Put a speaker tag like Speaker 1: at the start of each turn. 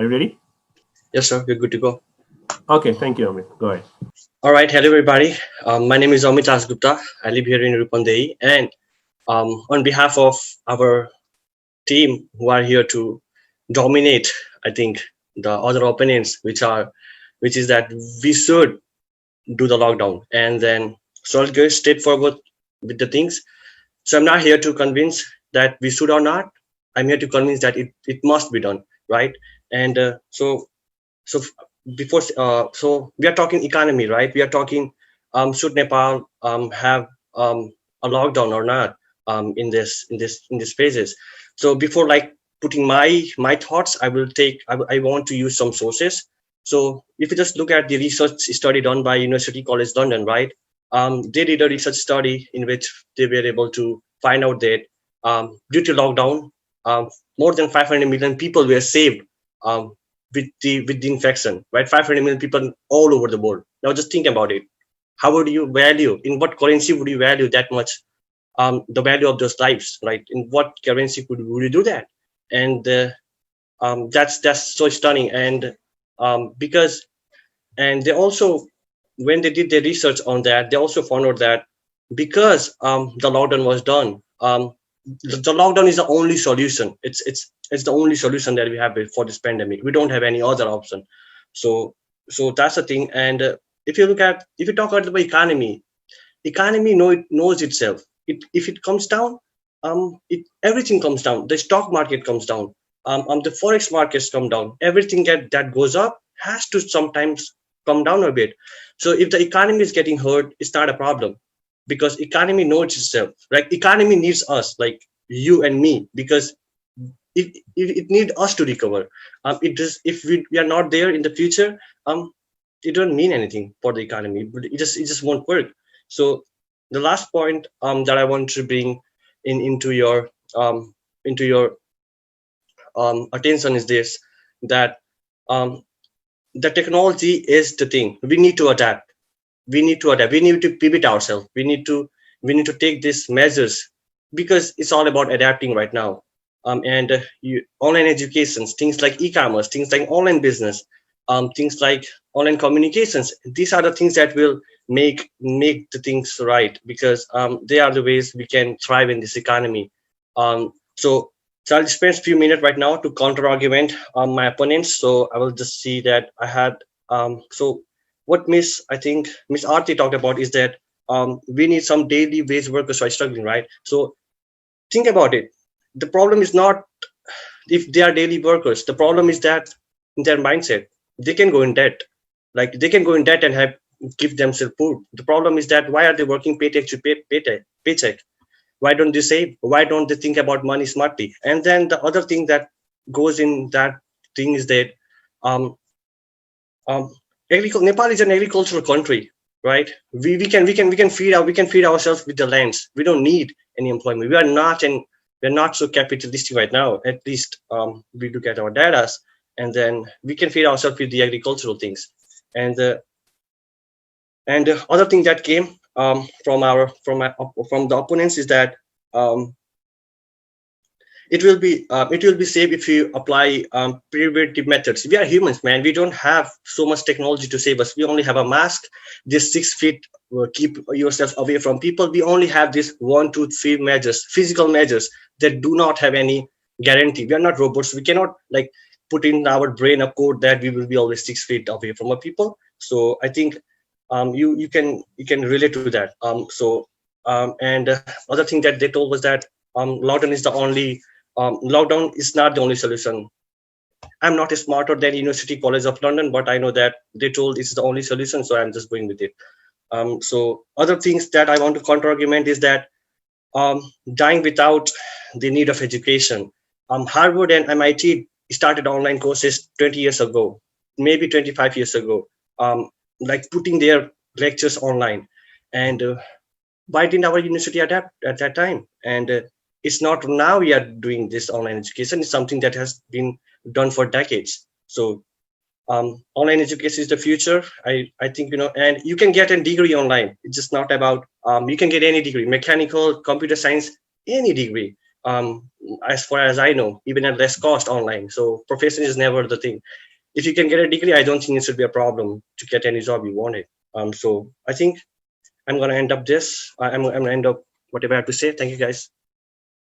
Speaker 1: Are you ready?
Speaker 2: Yes, sir. You're good to go.
Speaker 1: Okay, thank you, Amrit. Go ahead.
Speaker 2: All right. Hello, everybody. My name is Amrit Gupta. I live here in Rupandehi. And on behalf of our team who are here to dominate, I think, the other opinions, which is that we should do the lockdown. And then, so I'll go straight forward with the things. So I'm not here to convince that we should or not. I'm here to convince that it must be done, right? And so before so we are talking economy, right? We are talking should Nepal have a lockdown or not in this phases. So before like putting my thoughts, I want to use some sources. So if you just look at the research study done by University College London, right? They did a research study in which they were able to find out that due to lockdown, um, more than 500 million people were saved um, with the infection, right? 500 million people all over the world. Now just think about it. How would you value? In what currency would you value that much? The value of those lives, right? In what currency would you do that? And that's so stunning. And because and they also when they did their research on that, they also found out that because the lockdown was done, the lockdown is the only solution. It's the only solution that we have for this pandemic. We don't have any other option. So so that's the thing. And if you talk about the economy knows itself. If it comes down, everything comes down. The stock market comes down. The forex markets come down. Everything that goes up has to sometimes come down a bit. So if the economy is getting hurt, it's not a problem because economy knows itself. Like economy needs us, like you and me, because it needs us to recover. It just if we are not there in the future, it don't mean anything for the economy. But it just won't work. So the last point that I want to bring into your attention is this, that um, the technology is the thing. We need to adapt. We need to pivot ourselves. We need to take these measures because it's all about adapting right now. And online educations, things like e-commerce, things like online business, things like online communications, these are the things that will make the things right, because they are the ways we can thrive in this economy. So so I'll spend a few minutes right now to counter argument on my opponents. So I will just see that I had so what I think Miss Arti talked about is that we need some daily wage workers who are struggling, right? So think about it. The problem is not if they are daily workers. The problem is that in their mindset, they can go in debt. Like they can go in debt and have give themselves food. The problem is that why are they working paycheck to paycheck? Why don't they save? Why don't they think about money smartly? And then the other thing that goes in that thing is that um, um, Nepal is an agricultural country, right? We can feed ourselves with the lands. We don't need any employment. We're not so capitalistic right now. At least we look at our data, and then we can feed ourselves with the agricultural things. And the other thing that came from the opponents is that um, it will be safe if you apply preventive methods. We are humans, man. We don't have so much technology to save us. We only have a mask, this 6 feet, keep yourself away from people. We only have this 1 2 3 measures, physical measures that do not have any guarantee. We are not robots. We cannot like put in our brain a code that we will be always 6 feet away from our people. So I think you can relate to that. And other thing that they told was that lockdown is not the only solution. I'm not smarter than University College of London, but I know that they told it's the only solution, so I'm just going with it. So other things that I want to counter argument is that um, dying without the need of education. Harvard and MIT started online courses 20 years ago, maybe 25 years ago, like putting their lectures online. And why didn't our university adapt at that time? And it's not now we are doing this online education. It's something that has been done for decades. So online education is the future. I think and you can get a degree online. It's just not about you can get any degree, mechanical, computer science, any degree. as far as I know, even at less cost online. So profession is never the thing. If you can get a degree, I don't think it should be a problem to get any job you wanted. So I think I'm gonna end up this. I'm gonna end up whatever I have to say. Thank you, guys.